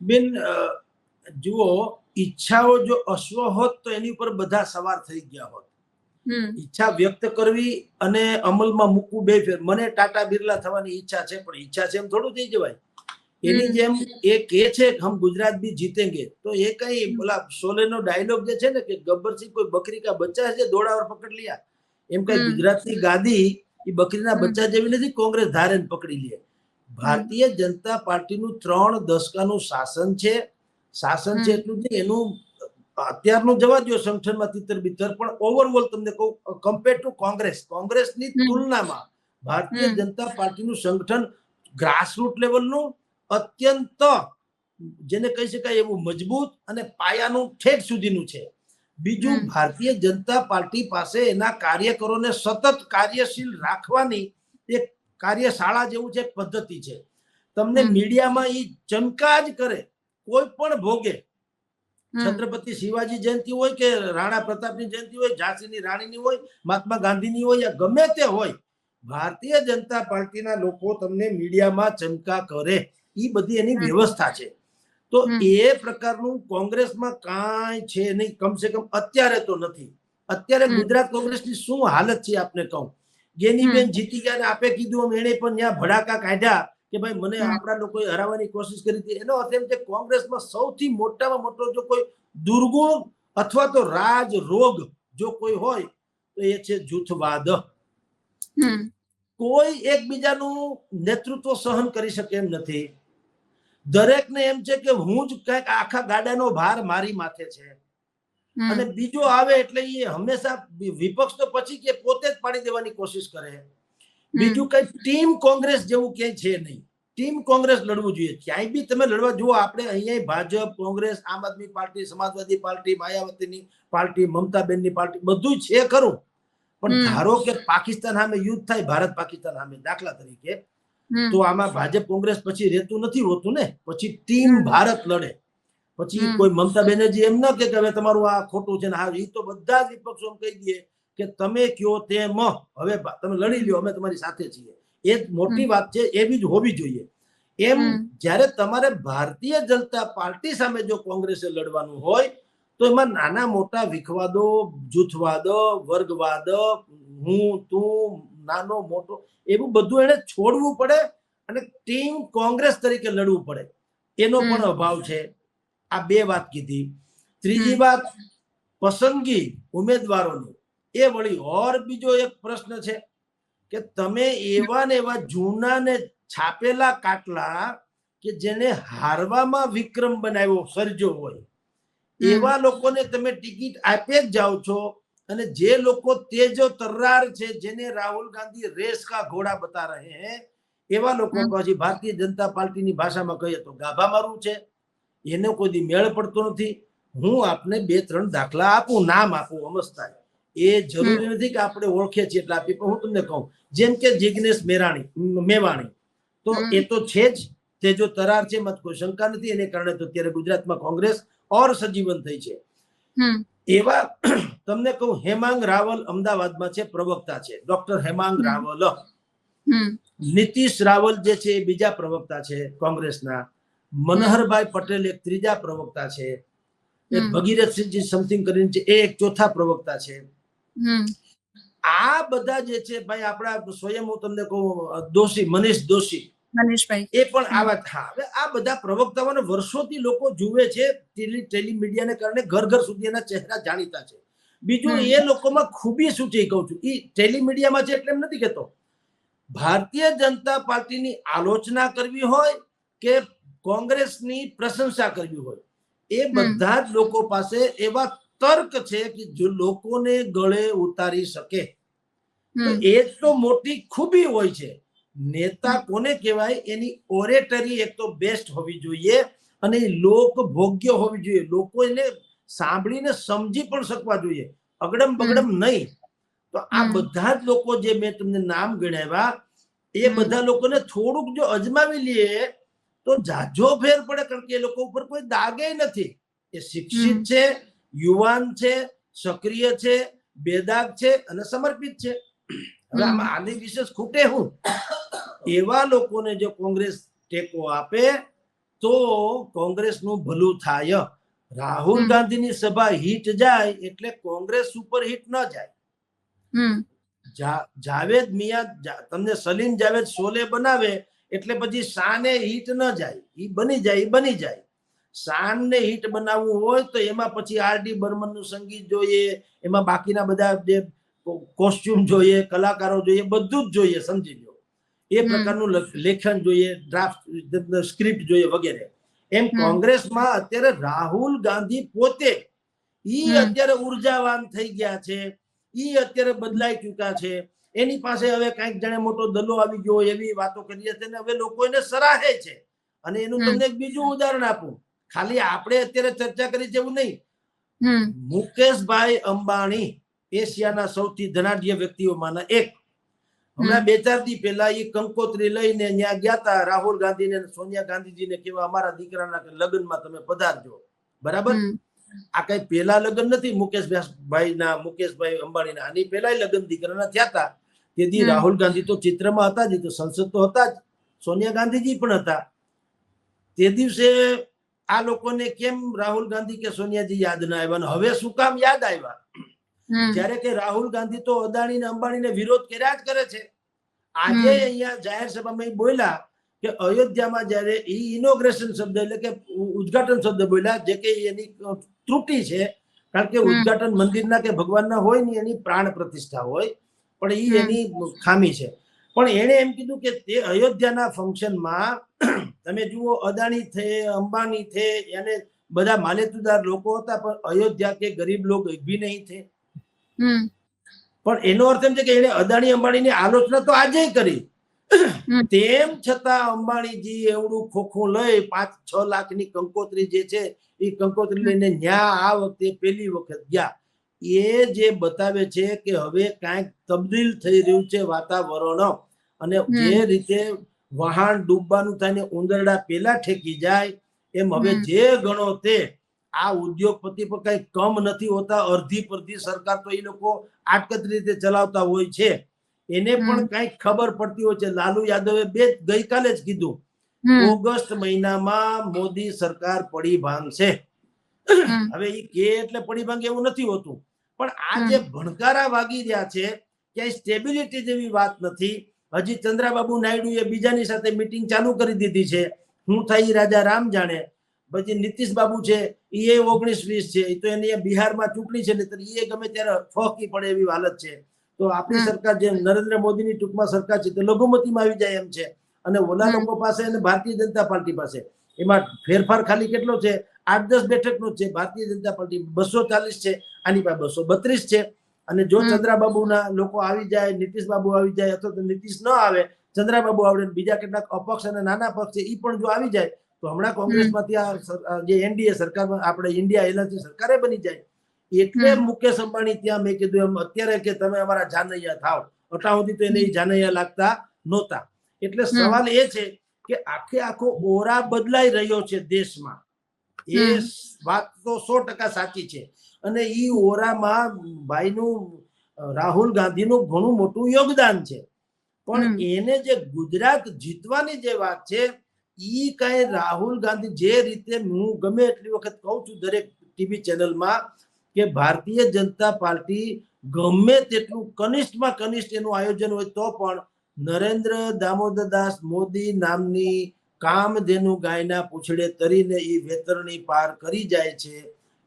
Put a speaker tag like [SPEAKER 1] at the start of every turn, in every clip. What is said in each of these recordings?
[SPEAKER 1] બેન જુઓ, ઈચ્છાઓ જો અશ્વ હોત તો એની ઉપર બધા સવાર થઈ ગયા હોત. ઈચ્છા વ્યક્ત કરવી અને અમલમાં મૂકવું બે ફેર. મને ટાટા બિરલા થવાની ઈચ્છા છે, પણ ઈચ્છા છે એમ થોડું થઈ જવાય. એની જેમ એ કે છે કે હમ ગુજરાત ભી જીતેંગે, તો એ કઈ બોલા શોલે નો ડાયલોગ જે છે ને કે ગબ્બર સિંહ કોઈ બકરી કા બચ્ચા છે દોડા और પકડ लिया, એમ કઈ ગુજરાતની ગાદી એ બકરીના બચ્ચા જેવી નથી કોંગ્રેસ ધારે પકડી લે. ભારતીય જનતા પાર્ટીનું 3 દશકાનું શાસન છે. શાસન છે એટલું જ એનું અત્યારનું જવા દો સંગઠનમાં તીતર બીતર, પણ ઓવરઓલ તમને કહું, કમ્પેર ટુ કોંગ્રેસની તુલનામાં ભારતીય જનતા પાર્ટીનું સંગઠન ગ્રાસરૂટ લેવલનું અત્યંત જેને કહી શકાય એવું મજબૂત અને પાયાનું ઠેઠ સુધીનું છે. બીજું, ભારતીય જનતા પાર્ટી પાસે એના કાર્યકરોને સતત કાર્યશીલ રાખવાની એક કાર્યશાળા જેવું છે, પદ્ધતિ છે. તમને મીડિયામાં એ ચમકા જ કરે કોઈ પણ ભોગે. છત્રપતિ શિવાજી જયંતિ હોય કે રાણા પ્રતાપની જયંતિ હોય, ઝાંસીની રાણીની હોય, મહાત્મા ગાંધીની હોય, યા ગમે તે હોય, ભારતીય જનતા પાર્ટીના લોકો તમને મીડિયામાં ચમકા કરે. એ બધી એની વ્યવસ્થા છે. તો એ પ્રકારનું કોંગ્રેસમાં કાંઈ છે નહીં, કમસે કમ અત્યારે તો નથી. અત્યારે ગુજરાત કોંગ્રેસની શું હાલત છે આપને કહું. ગેનીબેન જીતી ગયા ને આપે કીધું એને પણ ત્યાં ભડાકા કાઢ્યા કે ભાઈ મને આપણા લોકોએ હરાવવાની કોશિશ કરી હતી. એનો અર્થ એમ છે કોંગ્રેસમાં સૌથી મોટામાં મોટો જો કોઈ દુર્ગુણ અથવા તો રાજ રોગ જો કોઈ હોય તો એ છે જૂથવાદ. કોઈ એકબીજાનું નેતૃત્વ સહન કરી શકે એમ નથી. દરેકને એમ છે કે હું જ કઈક આખા ગાડાનો ભાર મારી માથે છે, અને બીજો આવે એટલે એ હંમેશા વિપક્ષ તો પછી કે પોતે જ પાડી દેવાની કોશિશ કરે. બીજું કઈ ટીમ કોંગ્રેસ જેવું ક્યાંય છે નહીં. ટીમ કોંગ્રેસ લડવું જોઈએ. ક્યાંય બી તમે લડવા જુઓ, આપણે અહીંયા ભાજપ, કોંગ્રેસ, આમ આદમી પાર્ટી, સમાજવાદી પાર્ટી, માયાવતીની પાર્ટી, મમતાબેનની પાર્ટી બધું છે ખરું, પણ ધારો કે પાકિસ્તાન સામે યુદ્ધ થાય, ભારત પાકિસ્તાન સામે દાખલા તરીકે, તો આમાં ભાજપ કોંગ્રેસ પછી રહેતું નથી હોતું ને. પછી ટીમ ભારત લડે. પછી કોઈ મમતા બેનર્જી એમ ન કે હવે તમારું આ ખોટું છે ને હા, એ તો બધા જ વિપક્ષો કહી દે કે તમે કયો તેમ, હવે તમે લડી લ્યો, અમે તમારી સાથે છીએ. એ જ મોટી વાત છે, એવી જ હોવી જોઈએ. એમ જ્યારે તમારે ભારતીય જનતા પાર્ટી સામે જો કોંગ્રેસે લડવાનું હોય તો એમાં નાના મોટા વિખવાદો, જૂથવાદ, વર્ગવાદ, હું તું, નાનો મોટો, એવું બધું એને છોડવું પડે અને ટીમ કોંગ્રેસ તરીકે લડવું પડે. એનો પણ અભાવ છે. આ બે વાત કીધી. ત્રીજી વાત, પસંદગી ઉમેદવારોની, એ વળી ઓર બીજો એક પ્રશ્ન છે કે તમે એવા ને એવા જૂના ને છાપેલા કાટલા કે જેને હારવામાં વિક્રમ બનાવ્યો સર્જો હોય એવા લોકોને તમે ટિકિટ આપે જ જાઓ છો, અને જે લોકો તેજો તર્રાર છે, જેને રાહુલ ગાંધી રેસ કા ઘોડા બતા રહે હૈ, એવા લોકો પછી ભારતીય જનતા પાર્ટીની ભાષામાં કહીએ તો ગાભા મારવું છે. એને કોઈ મેળ પડતો નથી. હું આપને 2-3 દાખલા આપું, નામ આપું, સમજતા. એ જરૂરી નથી કે આપણે ઓળખીએ છીએ એટલે આપી, પણ હું તમને કહું, જેમ કે જિગ્નેશ મેવાણી તો એ તો છે જ, તેજો તરાર છે, મત કોઈ શંકા નથી. એને કારણે તો અત્યારે ગુજરાતમાં કોંગ્રેસ ઓર સજીવન થઈ છે. એવા તમને કહું, હેમાંગ રાવલ અમદાવાદમાં છે, પ્રવક્તા છે, ડોક્ટર હેમાંગ રાવલ. નીતિશ રાવલ જે છે એ બીજા પ્રવક્તા છે કોંગ્રેસના. મનહરભાઈ પટેલ એક ત્રીજા પ્રવક્તા છે. એક ભગીરથસિંહજી સમથિંગ કરીને છે, એ એક ચોથા પ્રવક્તા છે. આ બધા જે છે ભાઈ આપણા સ્વયં, હું તમને કહું, દોશી, મનીષ દોશી, એ પણ આવા. હવે આ બધા પ્રવક્તાઓને વર્ષોથી લોકો જુએ છે. ટેલિમીડિયાને કારણે ઘર ઘર સુધી એના ચહેરા જાણીતા છે. બીજું, એ લોકોમાં ખૂબી શું છે કહું છું, એ ટેલિમીડિયામાં છે એટલે એમ નથી કહેતો. ભારતીય જનતા પાર્ટીની આલોચના કરવી હોય કે કોંગ્રેસની પ્રશંસા કરવી હોય, એ બધા જ લોકો પાસે એવા તર્ક છે કે જો લોકોને ગળે ઉતારી શકે. તો એ તો મોટી ખૂબી હોય છે. નેતા કોને કહેવાય? એની ઓરેટરી એક તો બેસ્ટ હોવી જોઈએ અને લોક ભોગ્ય હોવી જોઈએ. લોકો એને સાંભળીને સમજી પણ શકવા જોઈએ, અગડમ બગડમ નહીં. તો આ બધા જ લોકો જે મેં તમને નામ ગણાવ્યા, એ બધા લોકોને થોડુંક જો અજમાવી લઈએ તો જાજો ફેર પડે. કારણ કે એ લોકો ઉપર કોઈ દાગે નથી. એ શિક્ષિત છે, યુવાન છે, સક્રિય છે, બેદાગ છે અને સમર્પિત છે. હવે આમાં આની વિશેષ ખૂટે હું? એવા લોકોને જો કોંગ્રેસ ટેકો આપે તો કોંગ્રેસનું ભલું થાય. રાહુલ ગાંધીની સભા હિટ જાય એટલે કોંગ્રેસ સુપર હિટ ન જાય. જાવેદ મિયા તમને સલીમ જાવેદ શોલે બનાવે એટલે પછી શાને હિટ ન જાય, એ બની જાય. શાનને હિટ બનાવવું હોય તો એમાં પછી આરડી બર્મનનું સંગીત જોઈએ, એમાં બાકીના બધા જે કોસ્ટ્યુમ જોઈએ, કલાકારો જોઈએ, બધું જ જોઈએ, સમજી લો. એ પ્રકારનું લેખન જોઈએ, ડ્રાફ્ટ સ્ક્રિપ્ટ જોઈએ વગેરે. એમ કોંગ્રેસમાં અત્યારે રાહુલ ગાંધી પોતે અત્યારે ઉર્જાવાન થઈ ગયા છે, અત્યારે બદલાઈ ચૂક્યા છે. એની પાસે હવે કઈક જાણે મોટો દલો આવી ગયો એવી વાતો કરીએ છે ને હવે લોકો એને સરાહે છે. અને એનું તમને એક બીજું ઉદાહરણ આપું, ખાલી આપણે અત્યારે ચર્ચા કરી છે એવું નહીં. મુકેશભાઈ અંબાણી એશિયાના સૌથી ધનાઢ્ય વ્યક્તિઓમાંના એક. હમણાં 2-4 દી પહેલા એ કંકોત્રી લઈને ત્યાં ગયા હતા રાહુલ ગાંધી ને સોનિયા ગાંધીજીને કેવા અમારા દીકરાના લગ્નમાં તમે પધારજો. બરાબર, આ કઈ પેલા લગ્ન નથી મુકેશભાઈ અંબાણીના, આની પેલા લગ્ન દીકરાના થયા હતા. તેથી રાહુલ ગાંધી તો ચિત્રમાં હતા જ, તો સંસદ તો હતા જ, સોનિયા ગાંધીજી પણ હતા. તે દિવસે આ લોકોને કેમ રાહુલ ગાંધી કે સોનિયાજી યાદ ના આવ્યા? હવે શું કામ યાદ આવ્યા? જ્યારે કે રાહુલ ગાંધી તો અદાણી ને અંબાણીને વિરોધ કર્યા જ કરે છે. આજે અહીંયા જાહેર સભામાં બોલ્યા કે અયોધ્યામાં જયારે ઇનોગ્રેશન શબ્દ એટલે કે ઉદઘાટન શબ્દ બોલ્યા, જે કે એની ત્રુટિ છે. કારણ કે ઉદઘાટન મંદિરના કે ભગવાનના હોય ને એની પ્રાણ પ્રતિષ્ઠા હોય, પણ એની ખામી છે. પણ એને એમ કીધું કે તે અયોધ્યાના ફંક્શનમાં તમે જુઓ અદાણી થે, અંબાણી થે, એને બધા માલેતુદાર લોકો હતા, પણ અયોધ્યા કે ગરીબ લોગ એક ભી નહીં થે. પણ એનો અર્થ એમ છે કે એને અદાણી અંબાણીની આલોચના તો આજે કરી, તેમ છતાં અંબાણીજી એવડું ખોખું લઈ 5-6 લાખની કંકોત્રી જે છે એ કંકોત્રી લઈને ન્યા આ વખતે પહેલી વખત ગયા. એ જે બતાવે છે કે હવે કાંઈક તબદીલ થઈ રહ્યું છે વાતાવરણ. અને જે રીતે વહાણ ડૂબવાનું થાય ને ઉંદરડા પેલા ઠેકી જાય, એમ હવે જે ગણો તે આ ઉદ્યોગપતિ પર કઈ કમ નથી હોતા. અડધી પરધી સરકાર તો એ લોકો આટકત રીતે ચલાવતા હોય છે, એને પણ કઈક ખબર પડતી હોય છે. લાલુ યાદવે ગઈકાલે જ કીધું, ઓગસ્ટ મહિનામાં મોદી સરકાર પડી ભાંગશે. હવે એ કે એટલે પડી ભાંગે એવું નથી હોતું, પણ આ જે ભણકારા વાગી રહ્યા છે, ક્યાંય સ્ટેબિલિટી જેવી વાત નથી. હજી ચંદ્રાબાબુ નાયડુ એ બીજાની સાથે મીટિંગ ચાલુ કરી દીધી છે, હું થઈ રાજા રામ જાણે. પછી નીતિશ બાબુ છે, એ 19-20 છે, તો એની બિહારમાં ચૂંટણી છે, એ ગમે ત્યારે ફોકી પડે એવી હાલત છે. તો આપણી સરકાર જે નરેન્દ્ર મોદીની ટૂંકમાં સરકાર છે તે લઘુમતીમાં આવી જાય એમ છે. અને ઓલા લોકો પાસે અને ભારતીય જનતા પાર્ટી પાસે એમાં ફેરફાર ખાલી કેટલો છે? 8-10 બેઠકનો છે. ભારતીય જનતા પાર્ટી 240 છે, આની પાસે 232 છે. અને જો ચંદ્રાબાબુના લોકો આવી જાય, નીતિશ બાબુ આવી જાય, અથવા તો નીતિશ ન આવે, ચંદ્રાબાબુ આવડે, બીજા કેટલાક અપક્ષ અને નાના પક્ષ છે એ પણ જો આવી જાય, તો હમણાં કોંગ્રેસમાંથી આ જે એનડીએ સરકારમાં આપણે ઇન્ડિયા એલાયન્સની સરકારે બની જાય. એટલે મુકેશ અંબાણી ત્યાં મેં કીધું એમ અત્યારે કે તમે અમારા જાનૈયા થાવ, એટલા સુધી તો એને જાનૈયા લાગતા નહોતા. એટલે સવાલ એ છે કે આખો ઓરા બદલાઈ રહ્યો છે દેશમાં. એ વાત તો 100% સાચી છે. અને ઈ ઓરામાં ભાઈનું રાહુલ ગાંધીનું ઘણું મોટું યોગદાન છે. પણ એને જે ગુજરાત જીતવાની જે વાત છે, ઈ કઈ રાહુલ ગાંધી જે રીતે, હું ગમે એટલી વખત કહું છું દરેક ટીવી ચેનલમાં, કે ભારતીય જનતા પાર્ટી ગમે તેટલું કનિષ્ઠમાં કનિષ્ઠ એનું આયોજન હોય તો પણ નરેન્દ્ર દામોદરદાસ મોદી નામની કામધેનુ ગાયના પૂછડે તરીને એ વેતરણી પાર કરી જાય છે.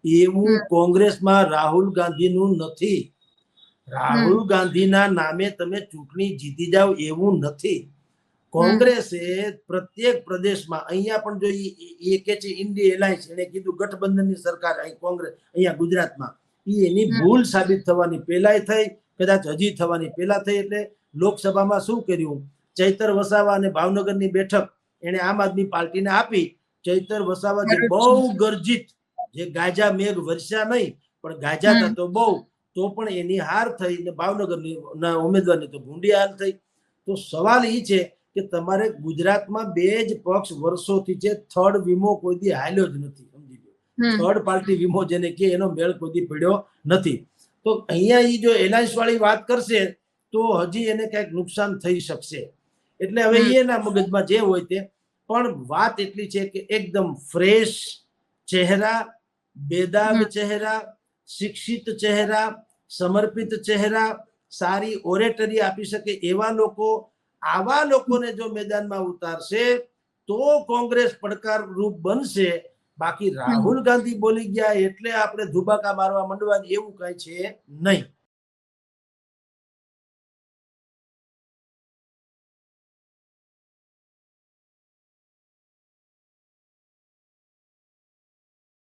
[SPEAKER 1] એવું કોંગ્રેસમાં રાહુલ ગાંધીનું નથી. રાહુલ ગાંધીના નામે તમે ચૂંટણી જીતી જાવ એવું નથી. કોંગ્રેસે પ્રત્યેક પ્રદેશમાં, અહીંયા પણ જો એ કે છે ઇન્ડિયા એલાયન્સ, એને કીધું ગઠબંધનની સરકાર અહીં કોંગ્રેસ અહીંયા ગુજરાતમાં, એની ભૂલ સાબિત થવાની પહેલાય થઈ, કદાચ હજી થવાની પહેલા થઈ. એટલે લોકસભામાં શું કર્યું? ચૈતર વસાવા અને ભાવનગરની બેઠક એને આમ આદમી પાર્ટીને આપી. ચૈતર વસાવા જે બહુ ગર્જિત, જે ગાજા મેઘ વર્ષા નહીં પણ ગાજાતા તો બહુ, તો પણ એની હાર થઈ. ને ભાવનગરની ઉમેદવારની તો ભૂંડી હાર થઈ. તો સવાલ એ છે કે તમારે ગુજરાતમાં 2 જ પક્ષ વર્ષોથી છે. થર્ડ વીમો કોઈ દી હાલ્યો જ નથી, સમજી લો. થર્ડ પાર્ટી વીમો જેને કે એનો મેળ કોઈ દી પડ્યો નથી. તો અહીંયા એ જો એલાયન્સ વાળી વાત કરશે તો હજી એને કઈક નુકસાન થઈ શકશે. એટલે હવે એના મગજમાં જે હોય તે. પણ વાત એટલી છે કે એકદમ ફ્રેશ ચહેરા, બેદાગ ચહેરા, શિક્ષિત ચહેરા, સમર્પિત ચહેરા, સારી ઓરેટરી આપી શકે એવા લોકો, આવા લોકોને જો મેદાનમાં ઉતારશે તો કોંગ્રેસ પડકારરૂપ બનશે. બાકી રાહુલ ગાંધી બોલી ગયા એટલે આપણે ધુબાકા મારવા માંડવા એવું કઈ છે નહીં.